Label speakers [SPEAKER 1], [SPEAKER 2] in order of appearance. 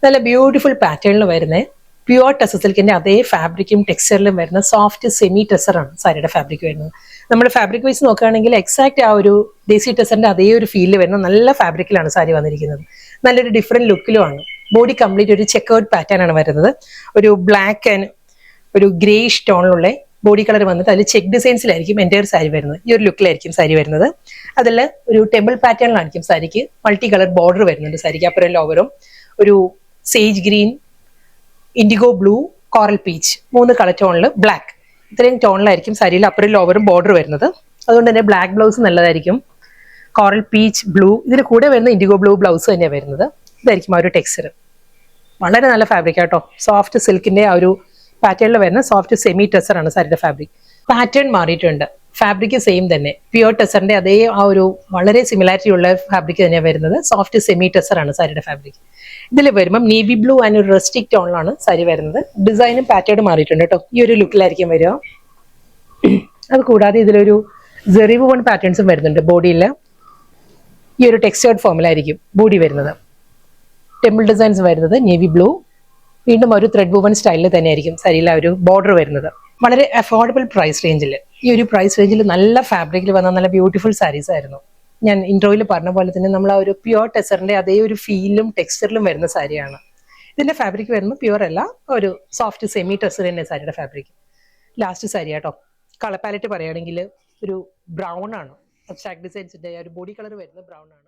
[SPEAKER 1] നല്ല ബ്യൂട്ടിഫുൾ പാറ്റേണിൽ വരുന്ന പ്യുവർ ടെസർ സിൽക്കിന്റെ അതേ ഫാബ്രിക്കും ടെക്സ്ചറിലും വരുന്ന സോഫ്റ്റ് സെമി ടെസറാണ് സാരിയുടെ ഫാബ്രിക് വരുന്നത്. നമ്മുടെ ഫാബ്രിക് വൈസ് നോക്കുകയാണെങ്കിൽ എക്സാക്ട് ആ ഒരു ദേശി ടെസറിന്റെ അതേ ഒരു ഫീലിൽ വരുന്ന നല്ല ഫാബ്രിക്കിലാണ് സാരി വന്നിരിക്കുന്നത്. നല്ലൊരു ഡിഫറെന്റ് ലുക്കിലുമാണ്. ബോഡി കംപ്ലീറ്റ് ഒരു ചെക്കേർഡ് പാറ്റേൺ ആണ് വരുന്നത്. ഒരു ബ്ലാക്ക് ആൻഡ് ഒരു ഗ്രേഷ് ടോണിലുള്ള ബോഡി കളർ വന്നിട്ട് അതിൽ ചെക്ക് ഡിസൈൻസിലായിരിക്കും എൻ്റെ ഒരു സാരി വരുന്നത്. ഈ ഒരു ലുക്കിലായിരിക്കും സാരി വരുന്നത്. അതിൽ ഒരു ടെമ്പിൾ പാറ്റേണിലായിരിക്കും സാരിക്ക് മൾട്ടി കളർ ബോർഡർ വരുന്നുണ്ട്. സാരിക്ക് അപ്പുറം ലോവറും ഒരു sage green, indigo blue, coral peach 3 colour ടോണിൽ ബ്ലാക്ക്, ഇത്രയും ടോണിലായിരിക്കും സാരിയിൽ അപ്പുറം ലോവറും ബോർഡർ വരുന്നത്. അതുകൊണ്ട് തന്നെ ബ്ലാക്ക് ബ്ലൗസ് നല്ലതായിരിക്കും. കോറൽ പീച്ച് ബ്ലൂ, ഇതിന് കൂടെ വരുന്ന ഇൻഡിഗോ ബ്ലൂ ബ്ലൗസ് തന്നെയാണ് വരുന്നത്. ഇതായിരിക്കും ആ ഒരു ടെക്സ്ചർ. വളരെ നല്ല ഫാബ്രിക് ആട്ടോ. സോഫ്റ്റ് സിൽക്കിന്റെ ആ ഒരു പാറ്റേണിൽ വരുന്ന സോഫ്റ്റ് സെമി ടെസർ ആണ് സാരിയുടെ ഫാബ്രിക്. പാറ്റേൺ മാറിയിട്ടുണ്ട്, ഫാബ്രിക് സെയിം തന്നെ. പ്യുവർ ടെസറിന്റെ അതേ ആ ഒരു വളരെ സിമിലാരിറ്റി ഉള്ള ഫാബ്രിക് തന്നെയാണ് വരുന്നത്. സോഫ്റ്റ് സെമി ടെസർ ആണ് സാരിയുടെ ഫാബ്രിക്. ഇതിൽ വരുമ്പോൾ നേവി ബ്ലൂ ആൻഡ് ഒരു റസ്റ്റിക് ടോണിലാണ് സാരി വരുന്നത്. ഡിസൈനും പാറ്റേണും മാറിയിട്ടുണ്ട് കേട്ടോ. ഈ ഒരു ലുക്കിലായിരിക്കും വരിക. അത് കൂടാതെ ഇതിലൊരു ജെറി വുവൺ പാറ്റേൺസും വരുന്നുണ്ട്. ബോഡിയിൽ ഈ ഒരു ടെക്സ്റ്റേർഡ് ഫോമിലായിരിക്കും ബോഡി വരുന്നത്. ടെമ്പിൾ ഡിസൈൻസ് വരുന്നത് നേവി ബ്ലൂ, വീണ്ടും ഒരു ത്രെഡ് വുവൺ സ്റ്റൈലിൽ തന്നെയായിരിക്കും സാരിയിലെ ഒരു ബോർഡർ വരുന്നത്. വളരെ അഫോർഡബിൾ പ്രൈസ് റേഞ്ചിൽ, ഈ ഒരു പ്രൈസ് റേഞ്ചിൽ നല്ല ഫാബ്രിക്കിൽ വന്ന നല്ല ബ്യൂട്ടിഫുൾ സാരീസ് ആയിരുന്നു. ഞാൻ ഇൻട്രോയിൽ പറഞ്ഞ പോലെ തന്നെ നമ്മൾ ആ ഒരു പ്യുവർ ടെസറിന്റെ അതേ ഒരു ഫീലും ടെക്സ്ചറിലും വരുന്ന സാരിയാണ്. ഇതിന്റെ ഫാബ്രിക് വരുമ്പോൾ പ്യുവർ അല്ല, ഒരു സോഫ്റ്റ് സെമി ടെസർ തന്നെ സാരിയുടെ ഫാബ്രിക്. ലാസ്റ്റ് സാരി കേട്ടോ. കളർ പാലറ്റ് പറയുകയാണെങ്കിൽ ഒരു ബ്രൗൺ ആണ്. അബ്സ്ട്രാക്ട് ഡിസൈൻസിന്റെ ഒരു ബോഡി കളർ വരുന്നത് ബ്രൗൺ ആണ്.